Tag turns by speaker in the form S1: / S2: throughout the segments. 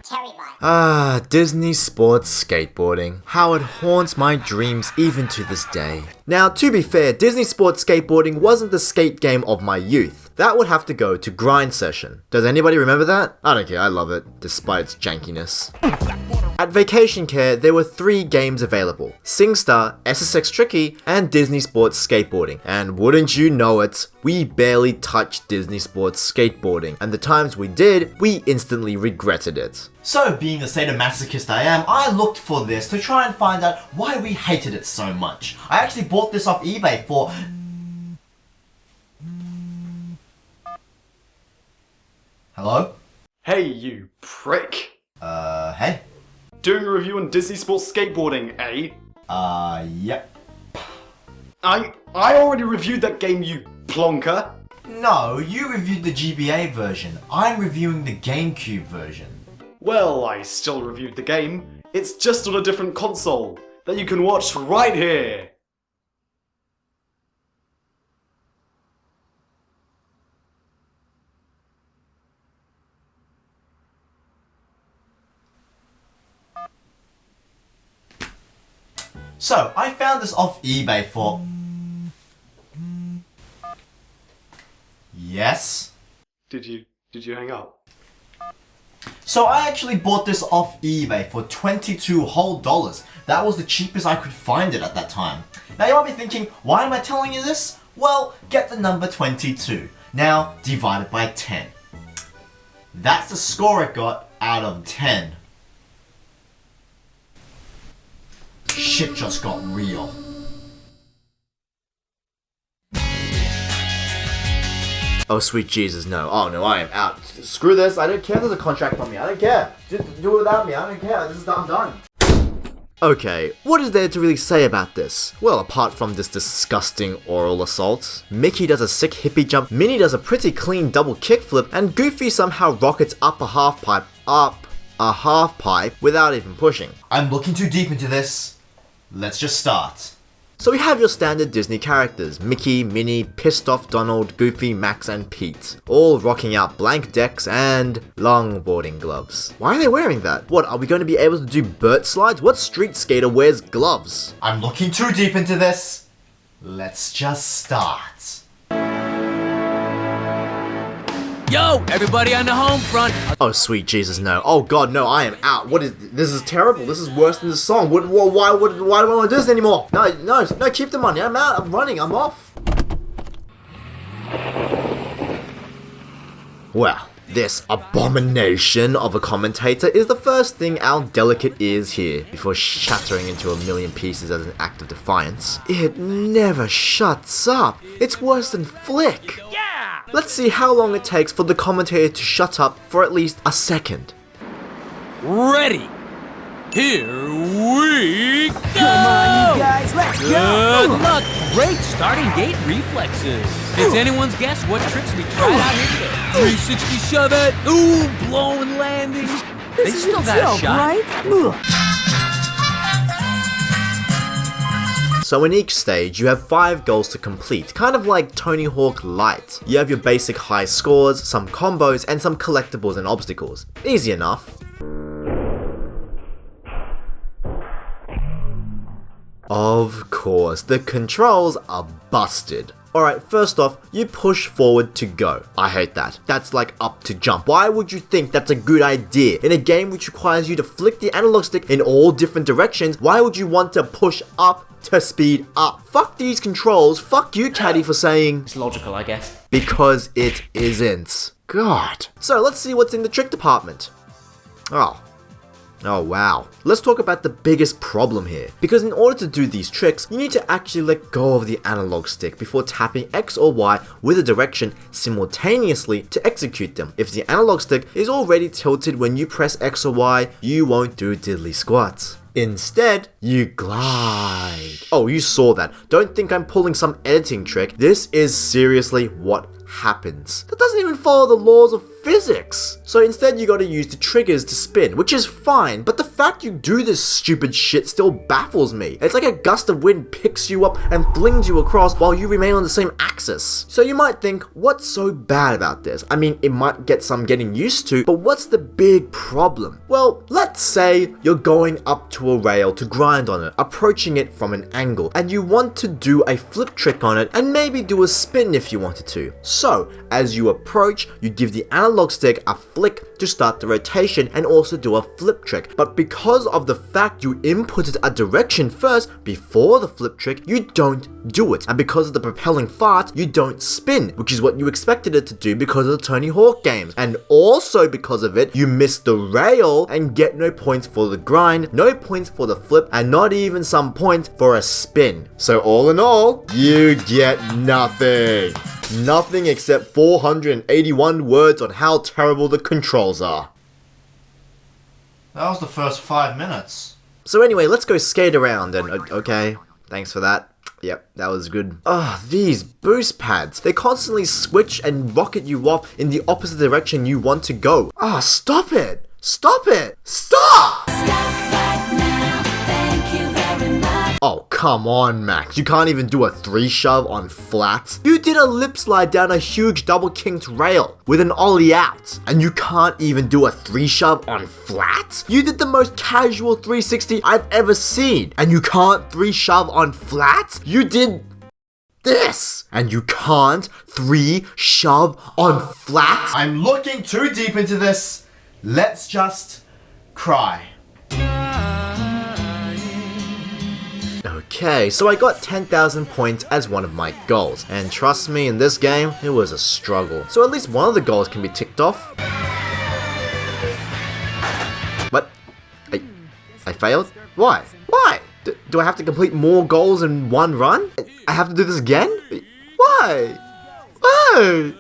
S1: TerryByte. Disney sports skateboarding. How it haunts my dreams even to this day. Now, to be fair, Disney sports skateboarding wasn't the skate game of my youth. That would have to go to Grind Session. Does anybody remember that? I don't care, I love it, despite its jankiness. At Vacation Care, there were 3 games available: SingStar, SSX Tricky, and Disney Sports Skateboarding. And wouldn't you know it, we barely touched Disney Sports Skateboarding, and the times we did, we instantly regretted it.
S2: So, being the sadomasochist I am, I looked for this to try and find out why we hated it so much. I actually bought this off eBay for... Hello?
S3: Hey, you prick.
S2: Hey?
S3: Doing a review on Disney Sports Skateboarding, eh?
S2: Yep.
S3: I already reviewed that game, you plonker.
S2: No, you reviewed the GBA version. I'm reviewing the GameCube version.
S3: Well, I still reviewed the game. It's just on a different console that you can watch right here.
S2: So, I found this off eBay for... Yes?
S3: Did you hang up?
S2: So I actually bought this off eBay for $22 whole. That was the cheapest I could find it at that time. Now you might be thinking, why am I telling you this? Well, get the number 22. Now, divided by 10. That's the score it got out of 10. Shit just got real.
S1: Oh sweet Jesus, no. Oh no, I am out. Screw this, I don't care if there's a contract on me, I don't care. Just do it without me, I don't care. I'm done. Okay, what is there to really say about this? Well, apart from this disgusting oral assault, Mickey does a sick hippie jump, Minnie does a pretty clean double kickflip, and Goofy somehow rockets up a half pipe without even pushing.
S2: I'm looking too deep into this. Let's just start.
S1: So we have your standard Disney characters, Mickey, Minnie, Pissed Off Donald, Goofy, Max and Pete, all rocking out blank decks and longboarding gloves. Why are they wearing that? What, are we going to be able to do Burt slides? What street skater wears gloves?
S2: I'm looking too deep into this. Let's just start.
S4: Yo, everybody on the home front.
S1: Oh sweet Jesus, no. Oh god, no, I am out. What is this? Is terrible. This is worse than the song. Why do I want to do this anymore? No, keep the money. I'm out. I'm running. I'm off. Well, this abomination of a commentator is the first thing our delicate ears hear before shattering into a million pieces as an act of defiance. It never shuts up. It's worse than Flick. Let's see how long it takes for the commentator to shut up for at least a second.
S4: Ready. Here we go!
S5: Come on, you guys, let's go!
S4: Good luck. Great starting gate reflexes. It's anyone's guess what tricks we tried out here today. 360 shove it. Ooh, blowing landing. They
S5: This
S4: still
S5: is a
S4: got a
S5: joke,
S4: shot.
S5: right? Ugh.
S1: So in each stage, you have 5 goals to complete, kind of like Tony Hawk Light. You have your basic high scores, some combos, and some collectibles and obstacles. Easy enough. Of course, the controls are busted. Alright, first off, you push forward to go. I hate that. That's like up to jump. Why would you think that's a good idea? In a game which requires you to flick the analog stick in all different directions, why would you want to push up to speed up? Fuck these controls. Fuck you, Caddy, for saying...
S4: It's logical, I guess.
S1: Because it isn't. God. So let's see what's in the trick department. Oh wow. Let's talk about the biggest problem here. Because in order to do these tricks, you need to actually let go of the analog stick before tapping X or Y with a direction simultaneously to execute them. If the analog stick is already tilted when you press X or Y, you won't do diddly squats. Instead, you glide. Oh, you saw that. Don't think I'm pulling some editing trick. This is seriously what happens. That doesn't even follow the laws of physics. So instead you gotta use the triggers to spin, which is fine, but the fact you do this stupid shit still baffles me. It's like a gust of wind picks you up and flings you across while you remain on the same axis. So you might think, what's so bad about this? I mean, it might get some getting used to, but what's the big problem? Well, let's say you're going up to a rail to grind on it, approaching it from an angle, and you want to do a flip trick on it and maybe do a spin if you wanted to. So, as you approach, you give the analog stick a flick to start the rotation and also do a flip trick. But because of the fact you inputted a direction first before the flip trick, you don't do it. And because of the propelling fart, you don't spin, which is what you expected it to do because of the Tony Hawk games. And also because of it, you miss the rail and get no points for the grind, no points for the flip, and not even some points for a spin. So all in all, you get nothing. Nothing except 481 words on how terrible the controls are.
S2: That was the first 5 minutes.
S1: So anyway, let's go skate around and okay, thanks for that. Yep, that was good. These boost pads. They constantly switch and rocket you off in the opposite direction you want to go. Stop it! Stop it! Stop! Oh, come on, Max. You can't even do a 3-shove on flat. You did a lip slide down a huge double kinked rail with an ollie out. And you can't even do a 3-shove on flat? You did the most casual 360 I've ever seen. And you can't 3-shove on flat? You did this. And you can't 3-shove on flat?
S2: I'm looking too deep into this. Let's just cry.
S1: Okay, so I got 10,000 points as one of my goals, and trust me, in this game, it was a struggle. So at least one of the goals can be ticked off. What? I failed? Why? Why? Do I have to complete more goals in one run? I have to do this again? Why? Why?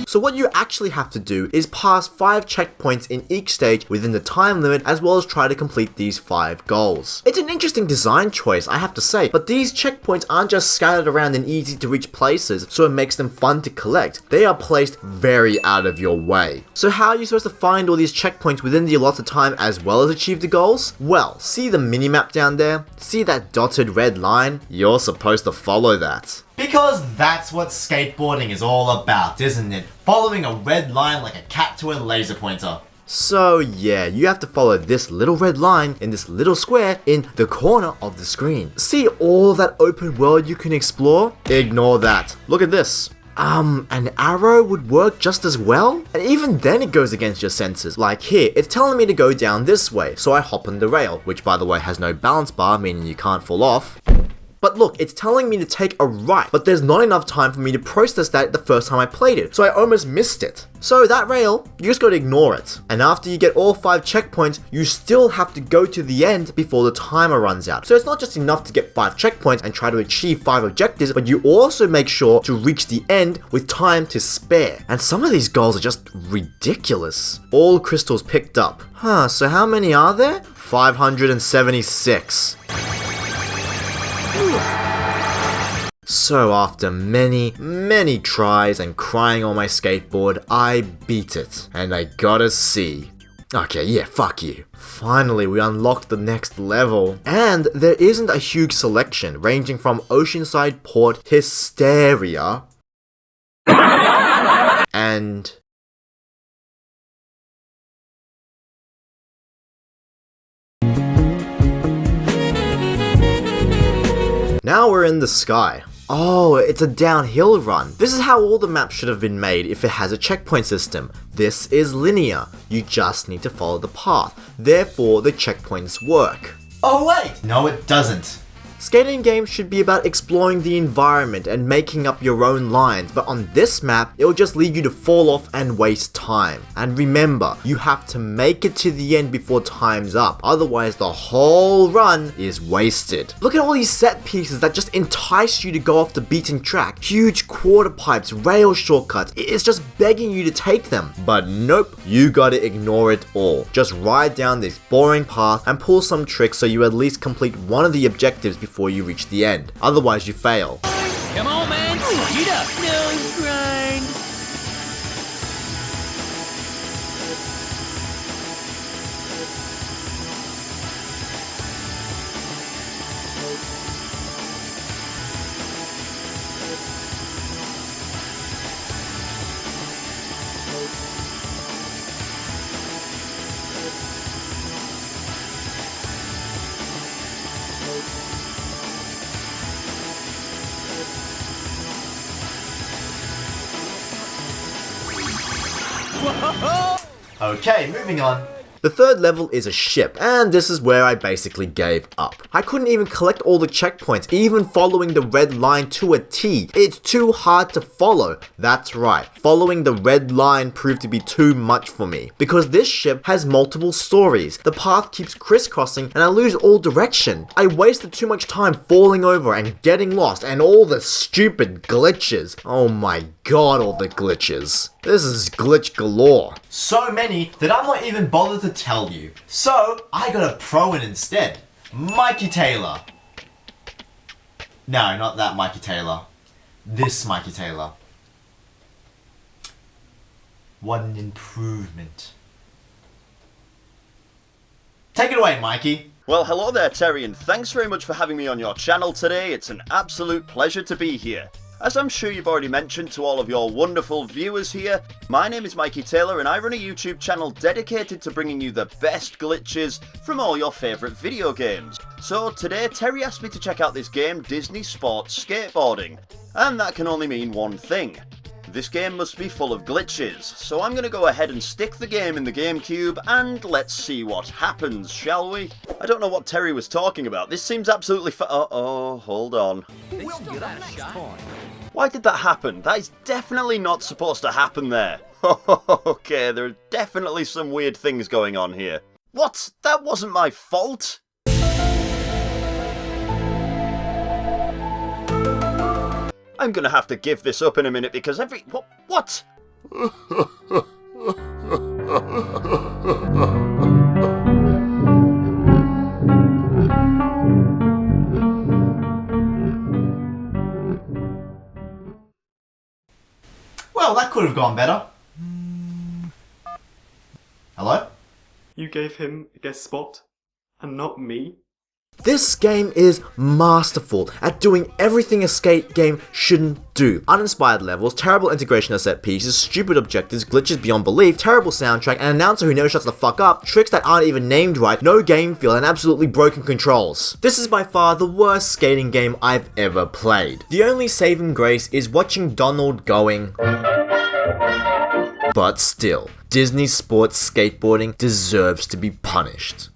S1: So what you actually have to do is pass 5 checkpoints in each stage within the time limit, as well as try to complete these 5 goals. It's an interesting design choice, I have to say, but these checkpoints aren't just scattered around in easy to reach places, so it makes them fun to collect. They are placed very out of your way. So how are you supposed to find all these checkpoints within the allotted time as well as achieve the goals? Well, see the minimap down there? See that dotted red line? You're supposed to follow that.
S2: Because that's what skateboarding is all about, isn't it? Following a red line like a cat to a laser pointer.
S1: So yeah, you have to follow this little red line in this little square in the corner of the screen. See all that open world you can explore? Ignore that. Look at this. An arrow would work just as well? And even then it goes against your senses. Like here, it's telling me to go down this way, so I hop on the rail, which by the way has no balance bar, meaning you can't fall off. But look, it's telling me to take a right, but there's not enough time for me to process that the first time I played it, so I almost missed it. So that rail, you just gotta ignore it. And after you get all 5 checkpoints, you still have to go to the end before the timer runs out. So it's not just enough to get 5 checkpoints and try to achieve 5 objectives, but you also make sure to reach the end with time to spare. And some of these goals are just ridiculous. All crystals picked up. So how many are there? 576. So after many tries and crying on my skateboard, I beat it. And I gotta see. Okay, yeah, fuck you. Finally, we unlocked the next level. And there isn't a huge selection, ranging from Oceanside Port Hysteria and now we're in the sky. Oh, it's a downhill run. This is how all the maps should have been made if it has a checkpoint system. This is linear. You just need to follow the path. Therefore, the checkpoints work.
S2: Oh wait! No, it doesn't.
S1: Skating games should be about exploring the environment and making up your own lines, but on this map, it will just lead you to fall off and waste time. And remember, you have to make it to the end before time's up, otherwise the whole run is wasted. Look at all these set pieces that just entice you to go off the beaten track. Huge quarter pipes, rail shortcuts, it's just begging you to take them. But nope, you gotta ignore it all. Just ride down this boring path and pull some tricks so you at least complete one of the objectives before you reach the end. Otherwise, you fail.
S4: Come on, man. Speed up. No grind.
S2: Okay, moving on.
S1: The third level is a ship, and this is where I basically gave up. I couldn't even collect all the checkpoints, even following the red line to a T. It's too hard to follow. That's right, following the red line proved to be too much for me. Because this ship has multiple stories. The path keeps crisscrossing and I lose all direction. I wasted too much time falling over and getting lost, and all the stupid glitches. Oh my god, all the glitches. This is glitch galore.
S2: So many that I'm not even bothered to tell you. So, I got a pro in instead. Mikey Taylor. No, not that Mikey Taylor. This Mikey Taylor. What an improvement. Take it away, Mikey.
S6: Well, hello there, Terry, and thanks very much for having me on your channel today. It's an absolute pleasure to be here. As I'm sure you've already mentioned to all of your wonderful viewers here, my name is Mikey Taylor and I run a YouTube channel dedicated to bringing you the best glitches from all your favourite video games. So today Terry asked me to check out this game, Disney Sports Skateboarding, and that can only mean one thing. This game must be full of glitches, so I'm going to go ahead and stick the game in the GameCube and let's see what happens, shall we? I don't know what Terry was talking about. This seems absolutely oh, hold on. Why did that happen? That is definitely not supposed to happen there. Okay, there are definitely some weird things going on here. What? That wasn't my fault? I'm gonna have to give this up in a minute because What?
S2: Well, that could have gone better. Hello?
S3: You gave him a guest spot, and not me?
S1: This game is masterful at doing everything a skate game shouldn't do. Uninspired levels, terrible integration of set pieces, stupid objectives, glitches beyond belief, terrible soundtrack, an announcer who never shuts the fuck up, tricks that aren't even named right, no game feel, and absolutely broken controls. This is by far the worst skating game I've ever played. The only saving grace is watching Donald going... But still, Disney Sports Skateboarding deserves to be punished.